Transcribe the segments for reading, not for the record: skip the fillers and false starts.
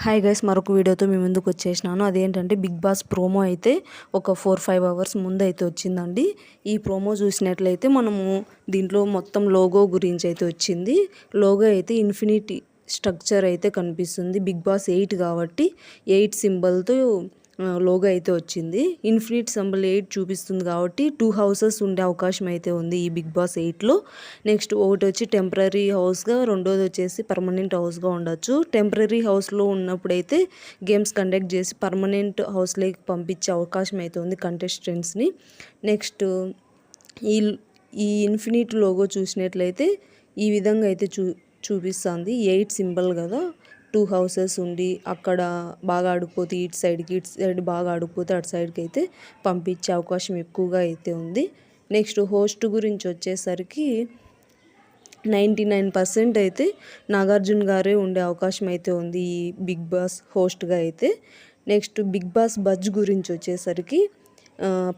Hi guys, మరొక వీడియోతో మీ ముందుకు వచ్చేసినాను. అదేంటంటే బిగ్ బాస్ ప్రోమో అయితే ఒక 4-5 అవర్స్ ముందు అయితే వచ్చిందండి. ఈ ప్రోమో చూసినట్లయితే మనము దీంట్లో మొత్తం లోగో గురించి అయితే వచ్చింది. లోగో అయితే ఇన్ఫినిటీ స్ట్రక్చర్ అయితే కనిపిస్తుంది. బిగ్ బాస్ 8 కాబట్టి 8 సింబల్తో లోగో అయితే వచ్చింది. ఇన్ఫినిట్ సింబల్ 8 చూపిస్తుంది కాబట్టి 2 హౌసెస్ ఉండే అవకాశం అయితే ఉంది ఈ బిగ్ బాస్ 8లో. నెక్స్ట్ ఒకటి వచ్చి టెంపరీ హౌస్గా, రెండోది వచ్చేసి పర్మనెంట్ హౌస్గా ఉండొచ్చు. టెంపరీ హౌస్లో ఉన్నప్పుడైతే గేమ్స్ కండక్ట్ చేసి పర్మనెంట్ హౌస్లోకి పంపించే అవకాశం అయితే ఉంది కంటెస్టెంట్స్ని. నెక్స్ట్ ఈ ఈ ఇన్ఫినిట్ లోగో చూసినట్లయితే ఈ విధంగా అయితే చూపిస్తుంది. 8 సింబల్ కదా, 2 హౌసెస్ ఉండి అక్కడ బాగా ఆడుకుపోతే ఇటు సైడ్ బాగా ఆడుకుపోతే అటు సైడ్కి అయితే పంపించే అవకాశం ఎక్కువగా అయితే ఉంది. నెక్స్ట్ హోస్ట్ గురించి వచ్చేసరికి 99% అయితే నాగార్జున గారే ఉండే అవకాశం అయితే ఉంది ఈ బిగ్ బాస్ హోస్ట్గా అయితే. నెక్స్ట్ బిగ్ బాస్ బజ్ గురించి వచ్చేసరికి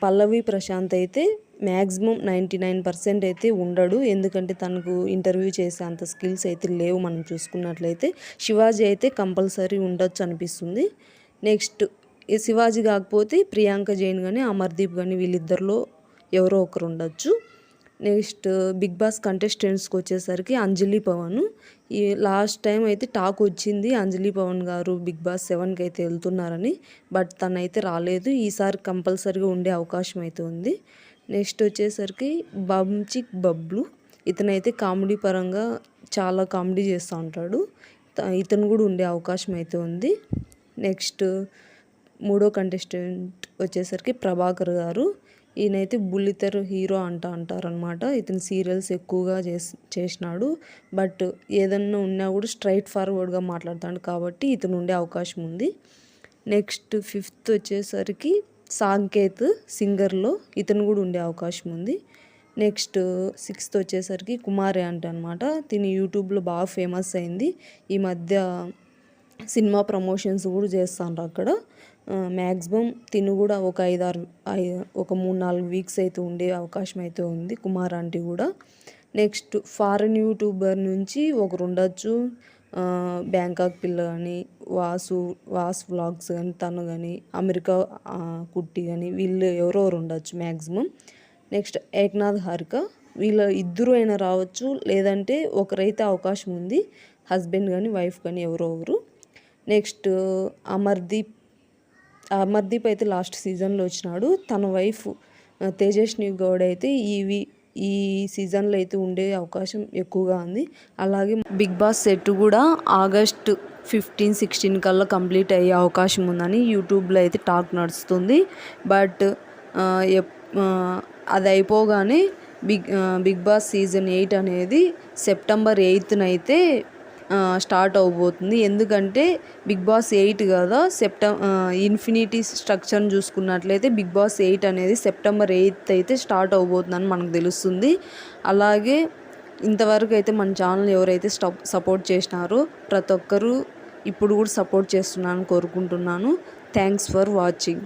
పల్లవి ప్రశాంత్ అయితే మ్యాక్సిమం 99% అయితే ఉండడు. ఎందుకంటే తనకు ఇంటర్వ్యూ చేసే అంత స్కిల్స్ అయితే లేవు మనం చూసుకున్నట్లయితే. శివాజీ అయితే కంపల్సరీ ఉండొచ్చు అనిపిస్తుంది. నెక్స్ట్ శివాజీ కాకపోతే ప్రియాంక జైన్ కానీ అమర్దీప్ కానీ వీళ్ళిద్దరిలో ఎవరో ఒకరు ఉండొచ్చు. నెక్స్ట్ బిగ్ బాస్ కంటెస్టెంట్స్కి వచ్చేసరికి అంజలి పవన్. ఈ లాస్ట్ టైం అయితే టాక్ వచ్చింది అంజలి పవన్ గారు బిగ్ బాస్ 7కి అయితే వెళ్తున్నారని. బట్ తనైతే రాలేదు. ఈసారి కంపల్సరీగా ఉండే అవకాశం అయితే ఉంది. నెక్స్ట్ వచ్చేసరికి బంచిక్ బబ్లు. ఇతనైతే కామెడీ పరంగా చాలా కామెడీ చేస్తూ ఉంటాడు. ఇతను కూడా ఉండే అవకాశం అయితే ఉంది. నెక్స్ట్ మూడో కంటెస్టెంట్ వచ్చేసరికి ప్రభాకర్ గారు. ఈయనైతే బుల్లితెర హీరో అంటారనమాట. ఇతను సీరియల్స్ ఎక్కువగా చేసినాడు. బట్ ఏదన్నా ఉన్నా కూడా స్ట్రైట్ ఫార్వర్డ్గా మాట్లాడతాడు కాబట్టి ఇతను ఉండే అవకాశం ఉంది. నెక్స్ట్ ఫిఫ్త్ వచ్చేసరికి సాంకేత్ సింగర్లో, ఇతను కూడా ఉండే అవకాశం ఉంది. నెక్స్ట్ సిక్స్త్ వచ్చేసరికి కుమారి అనమాట. తిని యూట్యూబ్లో బాగా ఫేమస్ అయింది. ఈ మధ్య సినిమా ప్రమోషన్స్ కూడా చేస్తాను అక్కడ. మ్యాక్సిమం తిను కూడా ఒక 3-4 వీక్స్ అయితే ఉండే అవకాశం అయితే ఉంది కుమార్ ఆంటీ కూడా. నెక్స్ట్ ఫారెన్ యూట్యూబర్ నుంచి ఒకరు ఉండొచ్చు. బ్యాంకాక్ పిల్ల కానీ, వాస్ వ్లాగ్స్ కానీ, తను కానీ, అమెరికా కుట్టి కానీ వీళ్ళు ఎవరెవరు ఉండొచ్చు మ్యాక్సిమం. నెక్స్ట్ ఏక్నాథ్ హారిక. వీళ్ళ ఇద్దరు అయినా రావచ్చు, లేదంటే ఒకరైతే అవకాశం ఉంది, హస్బెండ్ కానీ వైఫ్ కానీ ఎవరో ఒకరు. నెక్స్ట్ అమర్దీప్ అయితే లాస్ట్ సీజన్లో వచ్చినాడు. తన వైఫ్ తేజస్వి గౌడ్ అయితే ఈ సీజన్లో అయితే ఉండే అవకాశం ఎక్కువగా ఉంది. అలాగే బిగ్ బాస్ సెట్ కూడా ఆగస్ట్ 15-16 కల్లా కంప్లీట్ అయ్యే అవకాశం ఉందని యూట్యూబ్లో అయితే టాక్ నడుస్తుంది. బట్ అది అయిపోగానే బిగ్ బాస్ సీజన్ 8 అనేది సెప్టెంబర్ 8న అయితే స్టార్ట్ అవబోతుంది. ఎందుకంటే బిగ్ బాస్ 8 కదా, ఇన్ఫినిటీ స్ట్రక్చర్ని చూసుకున్నట్లయితే బిగ్ బాస్ 8 అనేది సెప్టెంబర్ 8 అయితే స్టార్ట్ అవబోతుందని మనకు తెలుస్తుంది. అలాగే ఇంతవరకు అయితే మన ఛానల్ ఎవరైతే సపోర్ట్ చేసినారో ప్రతి ఒక్కరూ ఇప్పుడు కూడా సపోర్ట్ చేస్తున్నాను కోరుకుంటున్నాను. Thanks for watching.